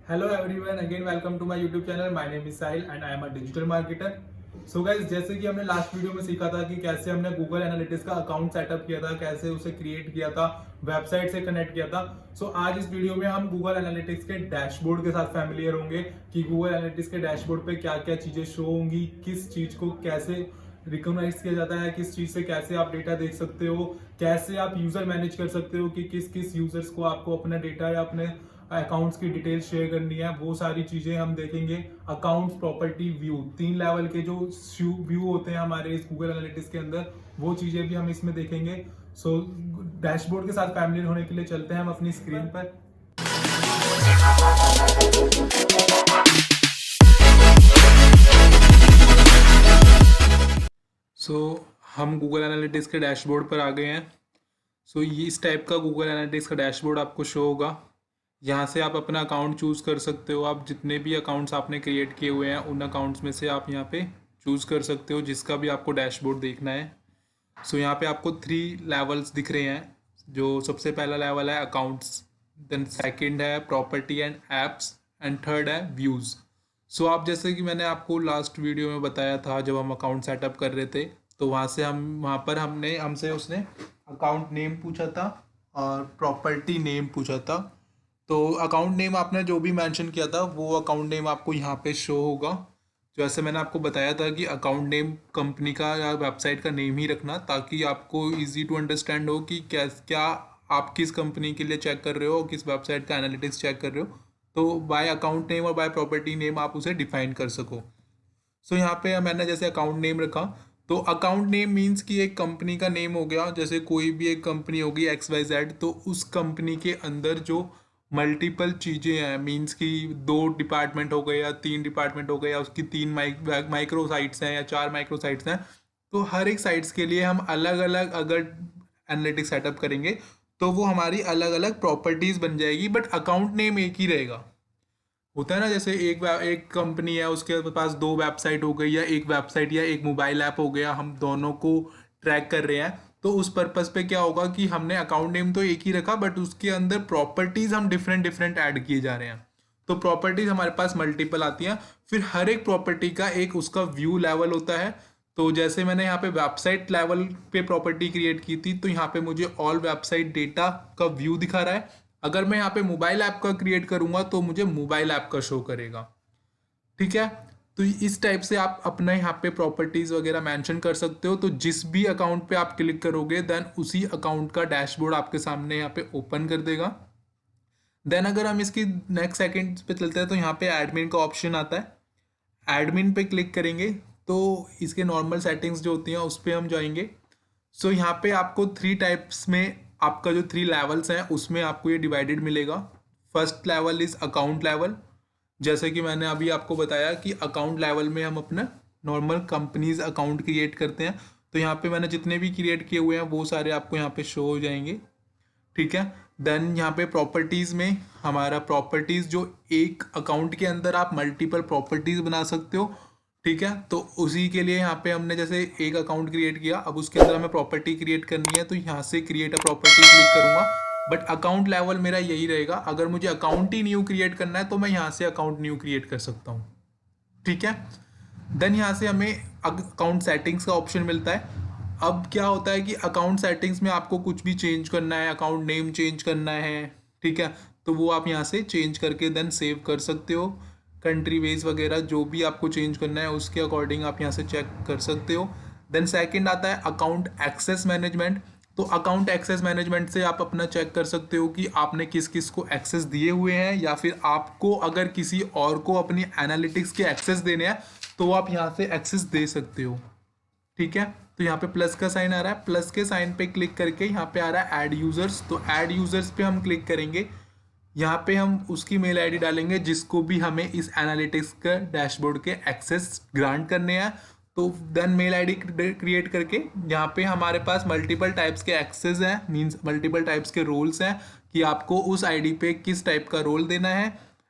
Hello everyone, again welcome to my YouTube channel. My name is Sahil and I am a digital marketer. So guys, जैसे कि हमने last video में सीखा था कि कैसे हमने गूगल एनालिटिक्स का अकाउंट सेटअप किया था, कैसे उसे क्रिएट किया था, वेबसाइट से कनेक्ट किया था। सो आज इस वीडियो में हम गूगल एनालिटिक्स के डैशबोर्ड के साथ फैमिलियर होंगे कि गूगल एनालिटिक्स के डैशबोर्ड पे क्या क्या चीजें शो होंगी, किस चीज को कैसे रिकॉग्नाइज किया जाता है, किस चीज से कैसे आप डेटा देख सकते हो, कैसे आप यूजर मैनेज कर सकते हो कि किस किस यूजर्स को आपको अपना डेटा या अपने अकाउंट्स की डिटेल्स शेयर करनी है। वो सारी चीजें हम देखेंगे। अकाउंट्स, प्रॉपर्टी, व्यू, 3 लेवल के जो व्यू होते हैं हमारे इस गूगल एनालिटिक्स के अंदर, वो चीजें भी हम इसमें देखेंगे। सो डैशबोर्ड के साथ फैमिलियर होने के लिए चलते हैं हम अपनी स्क्रीन पर। हम गूगल एनालिटिक्स के डैशबोर्ड पर आ गए हैं। ये इस टाइप का गूगल एनालिटिक्स का डैशबोर्ड आपको शो होगा। यहाँ से आप अपना अकाउंट चूज़ कर सकते हो। आप जितने भी अकाउंट्स आपने क्रिएट किए हुए हैं उन अकाउंट्स में से आप यहाँ पे चूज़ कर सकते हो जिसका भी आपको डैशबोर्ड देखना है। यहाँ पे आपको 3 लेवल्स दिख रहे हैं। जो सबसे पहला लेवल है अकाउंट्स, देन सेकंड है property and apps, and third है व्यूज़। आप जैसे कि मैंने आपको लास्ट वीडियो में बताया था, जब हम अकाउंट सेटअप कर रहे थे तो वहाँ पर हमसे उसने अकाउंट नेम पूछा था और प्रॉपर्टी नेम पूछा था। तो अकाउंट नेम आपने जो भी मेंशन किया था वो अकाउंट नेम आपको यहाँ पे शो होगा। जैसे मैंने आपको बताया था कि अकाउंट नेम कंपनी का या वेबसाइट का नेम ही रखना, ताकि आपको इजी टू अंडरस्टैंड हो कि क्या आप किस कंपनी के लिए चेक कर रहे हो, किस वेबसाइट का एनालिटिक्स चेक कर रहे हो। तो बाय अकाउंट नेम और बाय प्रॉपर्टी नेम आप उसे डिफाइन कर सको। यहाँ पे मैंने जैसे अकाउंट नेम रखा, तो अकाउंट नेम मीन्स कि एक कंपनी का नेम हो गया। जैसे कोई भी एक कंपनी होगी XYZ, तो उस कंपनी के अंदर जो मल्टीपल चीज़ें हैं, मीन्स कि 2 डिपार्टमेंट हो गए या 3 डिपार्टमेंट हो गए या उसकी 3 माइक्रो साइट्स हैं या 4 माइक्रो साइट्स हैं, तो हर एक साइट्स के लिए हम अलग अलग अगर एनालिटिक्स सेटअप करेंगे तो वो हमारी अलग अलग प्रॉपर्टीज़ बन जाएगी, बट अकाउंट नेम एक ही रहेगा। होता है ना, जैसे एक कंपनी है, उसके पास 2 वेबसाइट हो गई या एक वेबसाइट या एक मोबाइल ऐप हो गया, हम दोनों को ट्रैक कर रहे हैं। तो उस पर्पस पे क्या होगा कि हमने अकाउंट नेम तो एक ही रखा, बट उसके अंदर प्रॉपर्टीज हम डिफरेंट डिफरेंट ऐड किए जा रहे हैं। तो प्रॉपर्टीज हमारे पास मल्टीपल आती हैं। फिर हर एक प्रॉपर्टी का एक उसका व्यू लेवल होता है। तो जैसे मैंने यहाँ पे वेबसाइट लेवल पे प्रॉपर्टी क्रिएट की थी, तो यहाँ पे मुझे ऑल वेबसाइट डेटा का व्यू दिखा रहा है। अगर मैं यहाँ पे मोबाइल ऐप का क्रिएट करूंगा तो मुझे मोबाइल ऐप का शो करेगा। ठीक है, तो इस टाइप से आप अपना यहाँ पे प्रॉपर्टीज वगैरह मेंशन कर सकते हो। तो जिस भी अकाउंट पे आप क्लिक करोगे, देन उसी अकाउंट का डैशबोर्ड आपके सामने यहाँ पे ओपन कर देगा। देन अगर हम इसकी नेक्स्ट सेकंड पे चलते हैं तो यहाँ पे एडमिन का ऑप्शन आता है। एडमिन पे क्लिक करेंगे तो इसके नॉर्मल सेटिंग्स जो होती हैं उस पर हम जाएंगे। यहाँ पे आपको 3 टाइप्स में, आपका जो 3 लेवल्स हैं उसमें आपको ये डिवाइडेड मिलेगा। First level is account level. जैसे कि मैंने अभी आपको बताया कि अकाउंट लेवल में हम अपना नॉर्मल कंपनीज अकाउंट क्रिएट करते हैं। तो यहाँ पे मैंने जितने भी क्रिएट किए हुए हैं वो सारे आपको यहाँ पे शो हो जाएंगे। ठीक है, देन यहाँ पे प्रॉपर्टीज़ में हमारा प्रॉपर्टीज़ जो एक अकाउंट के अंदर आप मल्टीपल प्रॉपर्टीज़ बना सकते हो। ठीक है, तो उसी के लिए यहाँ पे हमने जैसे एक अकाउंट क्रिएट किया, अब उसके अंदर हमें प्रॉपर्टी क्रिएट करनी है, तो यहाँ से क्रिएट अ प्रॉपर्टी क्लिक करूँगा। बट अकाउंट लेवल मेरा यही रहेगा। अगर मुझे अकाउंट ही न्यू क्रिएट करना है तो मैं यहाँ से अकाउंट न्यू क्रिएट कर सकता हूँ। ठीक है, देन यहाँ से हमें अकाउंट सेटिंग्स का ऑप्शन मिलता है। अब क्या होता है कि अकाउंट सेटिंग्स में आपको कुछ भी चेंज करना है, अकाउंट नेम चेंज करना है, ठीक है, तो वो आप यहाँ से चेंज करके देन सेव कर सकते हो। कंट्री वेज वगैरह जो भी आपको चेंज करना है उसके अकॉर्डिंग आप यहाँ से चेक कर सकते हो। देन सेकंड आता है अकाउंट एक्सेस मैनेजमेंट। तो अकाउंट एक्सेस मैनेजमेंट से आप अपना चेक कर सकते हो कि आपने किस किस को एक्सेस दिए हुए हैं, या फिर आपको अगर किसी और को अपनी एनालिटिक्स के एक्सेस देने हैं तो आप यहाँ से एक्सेस दे सकते हो। ठीक है, तो यहाँ पे प्लस का साइन आ रहा है, प्लस के साइन पे क्लिक करके यहाँ पे आ रहा है ऐड यूजर्स। तो ऐड यूजर्स पे हम क्लिक करेंगे। यहाँ पे हम उसकी मेल आईडी डालेंगे जिसको भी हमें इस एनालिटिक्स का डैशबोर्ड के एक्सेस ग्रांट करने हैं। तो देन मेल आईडी क्रिएट करके यहाँ पे हमारे पास मल्टीपल टाइप्स के एक्सेस हैं, मींस मल्टीपल टाइप्स के रोल्स हैं कि आपको उस आईडी पे किस टाइप का रोल देना है।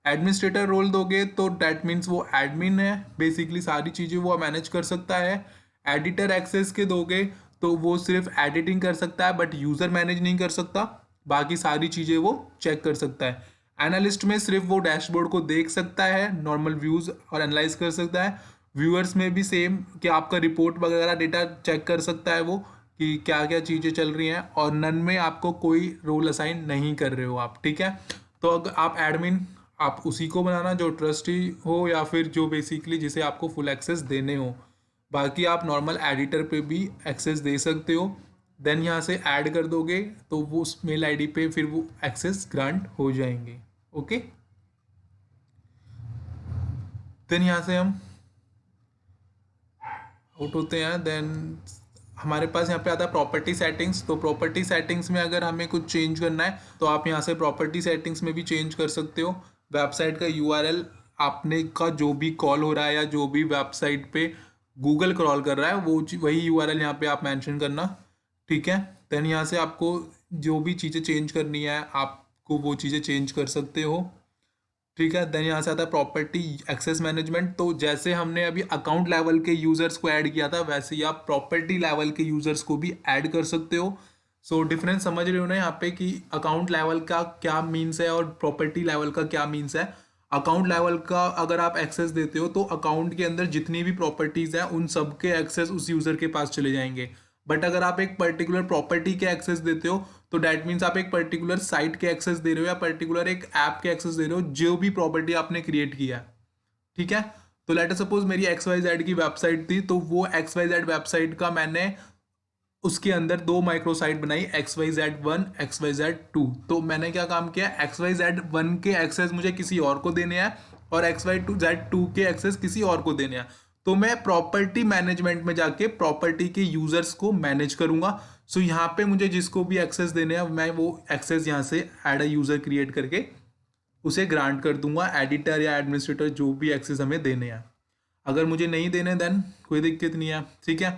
एडमिनिस्ट्रेटर रोल दोगे तो डैट मीन्स वो एडमिन है, बेसिकली सारी चीज़ें वो मैनेज कर सकता है। एडिटर एक्सेस के दोगे तो वो सिर्फ एडिटिंग कर सकता है, बट यूज़र मैनेज नहीं कर सकता, बाकी सारी चीज़ें वो चेक कर सकता है। एनालिस्ट में सिर्फ वो डैशबोर्ड को देख सकता है, नॉर्मल व्यूज़ और एनालाइज कर सकता है। व्यूअर्स में भी सेम कि आपका रिपोर्ट वगैरह डेटा चेक कर सकता है वो कि क्या क्या चीज़ें चल रही हैं, और नन में आपको कोई रोल असाइन नहीं कर रहे हो आप, ठीक है। तो अगर आप एडमिन आप उसी को बनाना जो ट्रस्टी हो या फिर जो बेसिकली जिसे आपको फुल एक्सेस देने हो। बाकी आप नॉर्मल एडिटर पे भी एक्सेस दे सकते हो। देन यहाँ से ऐड कर दोगे तो वो उस मेल आईडी पे फिर वो एक्सेस ग्रांट हो जाएंगे। ओके, देन यहाँ से हम आउट होते हैं। देन हमारे पास यहाँ पे आता है प्रॉपर्टी सेटिंग्स। तो प्रॉपर्टी सेटिंग्स में अगर हमें कुछ चेंज करना है तो आप यहाँ से प्रॉपर्टी सेटिंग्स में भी चेंज कर सकते हो। वेबसाइट का यूआरएल आपने का जो भी कॉल हो रहा है या जो भी वेबसाइट पे गूगल क्रॉल कर रहा है वो वही यूआरएल यहाँ पे आप मेंशन करना, ठीक है। देन यहाँ से आपको जो भी चीज़ें चेंज करनी है आपको वो चीज़ें चेंज कर सकते हो, ठीक है। देन यहाँ से आता है प्रॉपर्टी एक्सेस मैनेजमेंट। तो जैसे हमने अभी अकाउंट लेवल के यूजर्स को ऐड किया था वैसे ही आप प्रॉपर्टी लेवल के यूजर्स को भी ऐड कर सकते हो। सो डिफरेंस समझ रहे हो ना यहाँ पे कि अकाउंट लेवल का क्या मीन्स है और प्रॉपर्टी लेवल का क्या मीन्स है। अकाउंट लेवल का अगर आप एक्सेस देते हो तो अकाउंट के अंदर जितनी भी प्रॉपर्टीज़ हैं उन सब के एक्सेस उस यूज़र के पास चले जाएंगे। बट अगर आप एक पर्टिकुलर प्रॉपर्टी के एक्सेस देते हो तो डैट मीन्स आप एक पर्टिकुलर साइट के एक्सेस दे रहे हो या पर्टिकुलर एक ऐप के एक्सेस दे रहे हो जो भी प्रॉपर्टी आपने क्रिएट किया है, ठीक है। तो लेट सपोज मेरी XYZ की वेबसाइट थी, तो वो XYZ वेबसाइट का मैंने उसके अंदर दो माइक्रो साइट बनाई XYZ1 XYZ2। तो मैंने क्या काम किया, XYZ1 के एक्सेस मुझे किसी और को देने हैं और XYZ2 के एक्सेस किसी और को देने हैं। तो मैं प्रॉपर्टी मैनेजमेंट में जाके प्रॉपर्टी के यूजर्स को मैनेज करूंगा। सो यहाँ पे मुझे जिसको भी एक्सेस देने हैं मैं वो एक्सेस यहाँ से ऐड अ यूजर क्रिएट करके उसे ग्रांट कर दूंगा, एडिटर या एडमिनिस्ट्रेटर जो भी एक्सेस हमें देने हैं। अगर मुझे नहीं देने देन कोई दिक्कत नहीं है, ठीक है।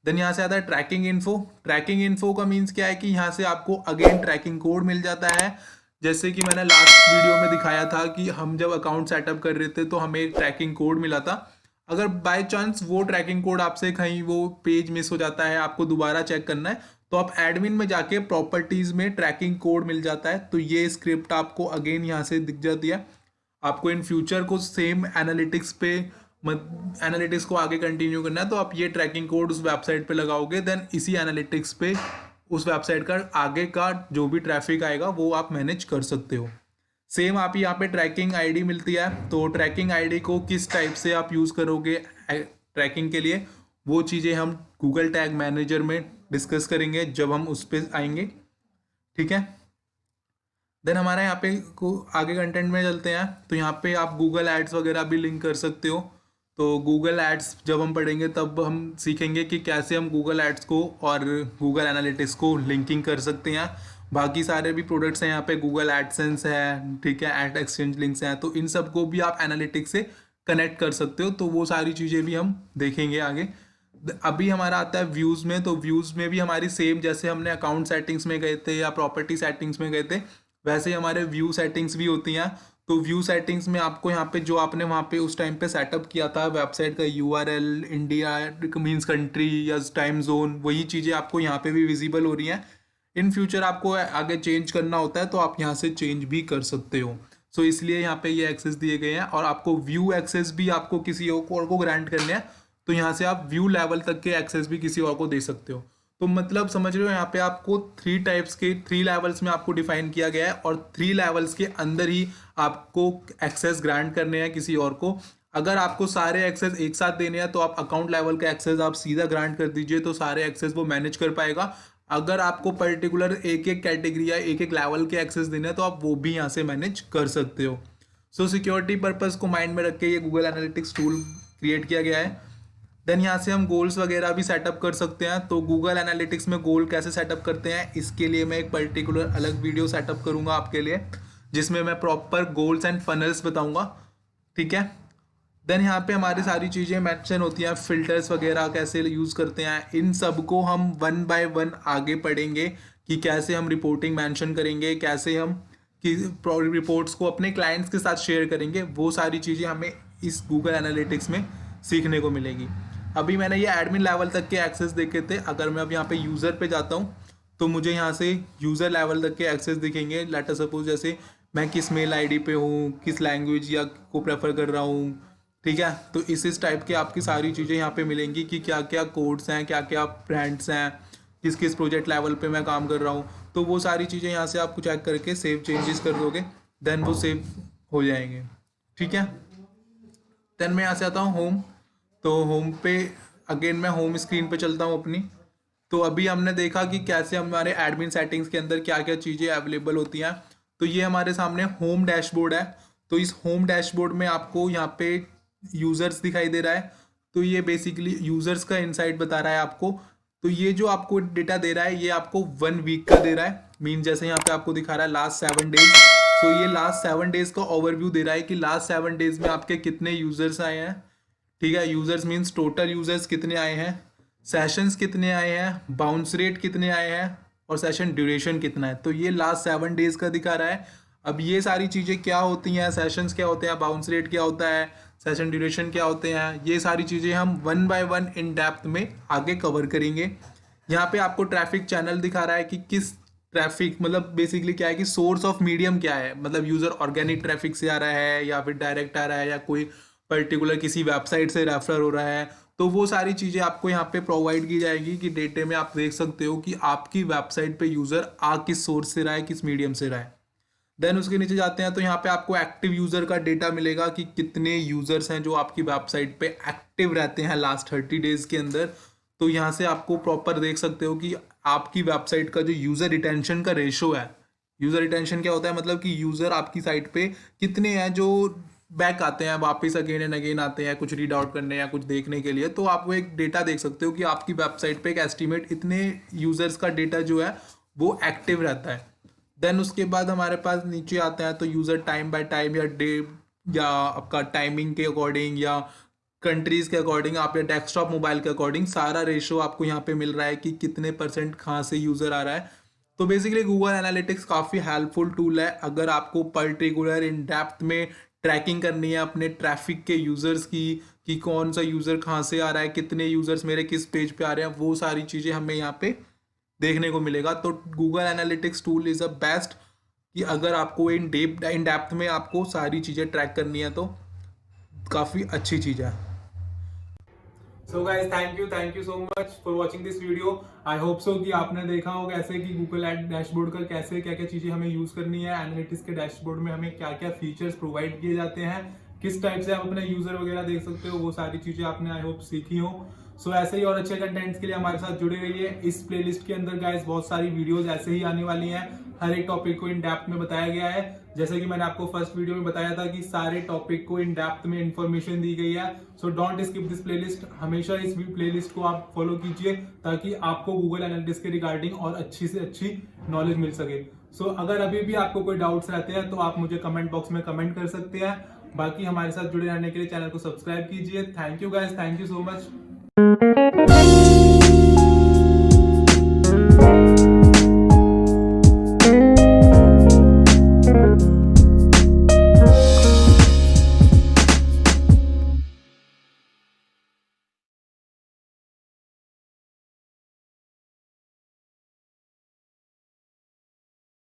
देन यहाँ से आता है ट्रैकिंग इन्फो। ट्रैकिंग इन्फो का मीन्स क्या है कि यहाँ से आपको अगेन ट्रैकिंग कोड मिल जाता है। जैसे कि मैंने लास्ट वीडियो में दिखाया था कि हम जब अकाउंट सेटअप कर रहे थे तो हमें एक ट्रैकिंग कोड मिला था। अगर बाय चांस वो ट्रैकिंग कोड आपसे कहीं वो पेज मिस हो जाता है, आपको दोबारा चेक करना है, तो आप एडमिन में जाके प्रॉपर्टीज में ट्रैकिंग कोड मिल जाता है। तो ये स्क्रिप्ट आपको अगेन यहाँ से दिख जाती है। आपको इन फ्यूचर को सेम एनालिटिक्स पे एनालिटिक्स को आगे कंटिन्यू करना है तो आप ये ट्रैकिंग कोड उस वेबसाइट पे लगाओगे। देन इसी एनालिटिक्स पे उस वेबसाइट का आगे का जो भी ट्रैफिक आएगा वो आप मैनेज कर सकते हो। सेम आप यहाँ पे ट्रैकिंग आईडी मिलती है। तो ट्रैकिंग आईडी को किस टाइप से आप यूज़ करोगे ट्रैकिंग के लिए वो चीज़ें हम गूगल टैग मैनेजर में डिस्कस करेंगे जब हम उस पर आएंगे, ठीक है। देन हमारा यहाँ पे को आगे कंटेंट में चलते हैं। तो यहाँ पे आप गूगल एड्स वगैरह भी लिंक कर सकते हो। तो गूगल एड्स जब हम पढ़ेंगे तब हम सीखेंगे कि कैसे हम गूगल एड्स को और गूगल एनालिटिक्स को लिंकिंग कर सकते हैं। बाकी सारे भी प्रोडक्ट्स हैं यहाँ पे, गूगल एडसेंस है, ठीक है, एड एक्सचेंज लिंक्स हैं, तो इन सबको भी आप एनालिटिक्स से कनेक्ट कर सकते हो। तो वो सारी चीज़ें भी हम देखेंगे आगे। अभी हमारा आता है व्यूज़ में। तो व्यूज़ में भी हमारी सेम जैसे हमने अकाउंट सेटिंग्स में गए थे या प्रॉपर्टी सेटिंग्स में गए थे वैसे ही हमारे व्यू सेटिंग्स भी होती हैं। तो व्यू सेटिंग्स में आपको यहाँ पे जो आपने वहाँ पे उस टाइम पे सेटअप किया था वेबसाइट का यूआरएल, इंडिया मीन्स कंट्री या टाइम जोन, वही चीज़ें आपको यहाँ पे भी विजिबल हो रही हैं। इन फ्यूचर आपको आगे चेंज करना होता है तो आप यहाँ से चेंज भी कर सकते हो। सो इसलिए यहाँ पे ये एक्सेस दिए गए हैं। और आपको व्यू एक्सेस भी आपको किसी और को ग्रांट करने हैं तो यहाँ से आप व्यू लेवल तक के एक्सेस भी किसी और को दे सकते हो। तो मतलब समझ रहे हो यहाँ पे आपको 3 टाइप्स के 3 लेवल्स में आपको डिफाइन किया गया है और 3 लेवल्स के अंदर ही आपको एक्सेस ग्रांट करने हैं किसी और को। अगर आपको सारे एक्सेस एक साथ देने हैं तो आप अकाउंट लेवल का एक्सेस आप सीधा ग्रांट कर दीजिए तो सारे एक्सेस वो मैनेज कर पाएगा। अगर आपको पर्टिकुलर एक एक कैटेगरी या एक एक लेवल के एक्सेस देने हैं तो आप वो भी यहाँ से मैनेज कर सकते हो। सो सिक्योरिटी पर्पज़ को माइंड में रख के ये गूगल एनालिटिक्स टूल क्रिएट किया गया है। देन यहाँ से हम गोल्स वगैरह भी सेटअप कर सकते हैं। तो गूगल एनालिटिक्स में गोल कैसे सेटअप करते हैं इसके लिए मैं एक पर्टिकुलर अलग वीडियो सेटअप करूँगा आपके लिए जिसमें मैं प्रॉपर गोल्स एंड फनल्स बताऊँगा, ठीक है। देन यहाँ पे हमारी सारी चीज़ें मेंशन होती हैं, फिल्टर्स वगैरह कैसे यूज़ करते हैं, इन सब को हम 1 बाय 1 आगे पढ़ेंगे कि कैसे हम रिपोर्टिंग मेंशन करेंगे, कैसे हम कि रिपोर्ट्स को अपने क्लाइंट्स के साथ शेयर करेंगे। वो सारी चीज़ें हमें इस गूगल एनालिटिक्स में सीखने को मिलेगी। अभी मैंने ये एडमिन लेवल तक के एक्सेस देखे थे। अगर मैं अब यहाँ पे यूज़र पे जाता हूँ तो मुझे यहाँ से यूज़र लेवल तक के एक्सेस दिखेंगे। लेट अस सपोज जैसे मैं किस मेल आईडी पे हूँ, किस लैंग्वेज या को प्रेफर कर रहा हूँ, ठीक है। तो इस टाइप की आपकी सारी चीज़ें यहाँ पे मिलेंगी कि क्या क्या कोड्स हैं, क्या क्या ब्रांड्स हैं, किस किस प्रोजेक्ट लेवल पे मैं काम कर रहा हूँ। तो वो सारी चीज़ें यहाँ से आपको चेक करके सेव चेंजेस कर दोगे, देन वो सेव हो जाएंगे, ठीक है। देन मैं यहाँ से आता हूँ होम। तो होम पे अगेन मैं होम स्क्रीन पे चलता हूँ अपनी। तो अभी हमने देखा कि कैसे हमारे एडमिन सेटिंग्स के अंदर क्या क्या चीज़ें अवेलेबल होती हैं। तो ये हमारे सामने होम डैशबोर्ड है। तो इस होम डैशबोर्ड में आपको यहाँ पे यूज़र्स दिखाई दे रहा है। तो ये बेसिकली यूज़र्स का इनसाइट बता रहा है आपको। तो ये जो आपको डेटा दे रहा है ये आपको 1 वीक का दे रहा है। मीन जैसे यहाँ पे आपको दिखा रहा है लास्ट 7 डेज। तो ये लास्ट 7 डेज का ओवरव्यू दे रहा है कि लास्ट 7 डेज में आपके कितने यूज़र्स आए हैं, ठीक है। यूज़र्स मीन्स टोटल यूज़र्स कितने आए हैं, सेशंस कितने आए हैं, बाउंस रेट कितने आए हैं और सेशन ड्यूरेशन कितना है। तो ये लास्ट 7 डेज का दिखा रहा है। अब ये सारी चीज़ें क्या होती हैं, सेशंस क्या होते हैं, बाउंस रेट क्या होता है, सेशन ड्यूरेशन क्या होते हैं, ये सारी चीज़ें हम 1 बाय 1 इन डेप्थ में आगे कवर करेंगे। यहाँ पे आपको ट्रैफिक चैनल दिखा रहा है कि किस ट्रैफिक, मतलब बेसिकली क्या है कि सोर्स ऑफ मीडियम क्या है, मतलब यूज़र ऑर्गेनिक ट्रैफिक से आ रहा है या फिर डायरेक्ट आ रहा है या कोई पर्टिकुलर किसी वेबसाइट से रेफर हो रहा है। तो वो सारी चीज़ें आपको यहाँ पे प्रोवाइड की जाएगी कि डेटे में आप देख सकते हो कि आपकी वेबसाइट पे यूज़र आ किस सोर्स से रहा है, किस मीडियम से रहा है। देन उसके नीचे जाते हैं तो यहाँ पे आपको एक्टिव यूज़र का डेटा मिलेगा कि कितने यूज़र्स हैं जो आपकी वेबसाइट पे एक्टिव रहते हैं लास्ट 30 डेज के अंदर। तो यहाँ से आपको प्रॉपर देख सकते हो कि आपकी वेबसाइट का जो यूज़र रिटेंशन का रेशो है। यूज़र रिटेंशन क्या होता है, मतलब कि यूज़र आपकी साइट पे कितने हैं जो बैक आते हैं, वापस अगेन एंड अगेन आते हैं कुछ रीड आउट करने या कुछ देखने के लिए। तो आप वो एक डेटा देख सकते हो कि आपकी वेबसाइट पे एक एस्टिमेट इतने यूज़र्स का डेटा जो है वो एक्टिव रहता है। देन उसके बाद हमारे पास नीचे आता है तो यूज़र टाइम बाय टाइम या डे या आपका टाइमिंग के अकॉर्डिंग या कंट्रीज़ के अकॉर्डिंग, आप या डेस्कटॉप मोबाइल के अकॉर्डिंग सारा रेशो आपको यहाँ पे मिल रहा है कि कितने % कहाँ से यूज़र आ रहा है। तो बेसिकली गूगल एनालिटिक्स काफ़ी हेल्पफुल टूल है अगर आपको पर्टिकुलर इन डेप्थ में ट्रैकिंग करनी है अपने ट्रैफिक के यूज़र्स की, कि कौन सा यूज़र कहाँ से आ रहा है, कितने यूज़र्स मेरे किस पेज पे आ रहे हैं, वो सारी चीज़ें हमें यहाँ पे देखने को मिलेगा। तो Google analytics tool is a best कि अगर आपको इन डेप्थ में आपको सारी चीज़ें ट्रैक करनी है तो काफ़ी अच्छी चीज़ है। So guys thank you so much for watching this video. I hope so कि आपने देखा होगा ऐसे कि गूगल एड डैशबोर्ड का कैसे क्या क्या चीज़ें हमें यूज़ करनी है, एनालिटिक्स के डैशबोर्ड में हमें क्या क्या फीचर्स प्रोवाइड किए जाते हैं, किस टाइप से आप अपने यूज़र वगैरह देख सकते हो, वो सारी चीज़ें आपने आई होप सीखी हो। सो ऐसे ही और अच्छे कंटेंट्स के लिए हमारे साथ जुड़े रहिए। इस प्लेलिस्ट के अंदर गाइस बहुत सारी वीडियोस ऐसे ही आने वाली हैं। हर एक टॉपिक को इन डेप्थ में बताया गया है। जैसे कि मैंने आपको फर्स्ट वीडियो में बताया था कि सारे टॉपिक को इन डेप्थ में इंफॉर्मेशन दी गई है। So don't skip this playlist. हमेशा इस प्लेलिस्ट को आप फॉलो कीजिए ताकि आपको गूगल एनालिटिक्स के रिगार्डिंग और अच्छी से अच्छी नॉलेज मिल सके। सो अगर अभी भी आपको कोई डाउट्स रहते हैं तो आप मुझे कमेंट बॉक्स में कमेंट कर सकते हैं। बाकी हमारे साथ जुड़े रहने के लिए चैनल को सब्सक्राइब कीजिए। Thank you guys, thank you so much.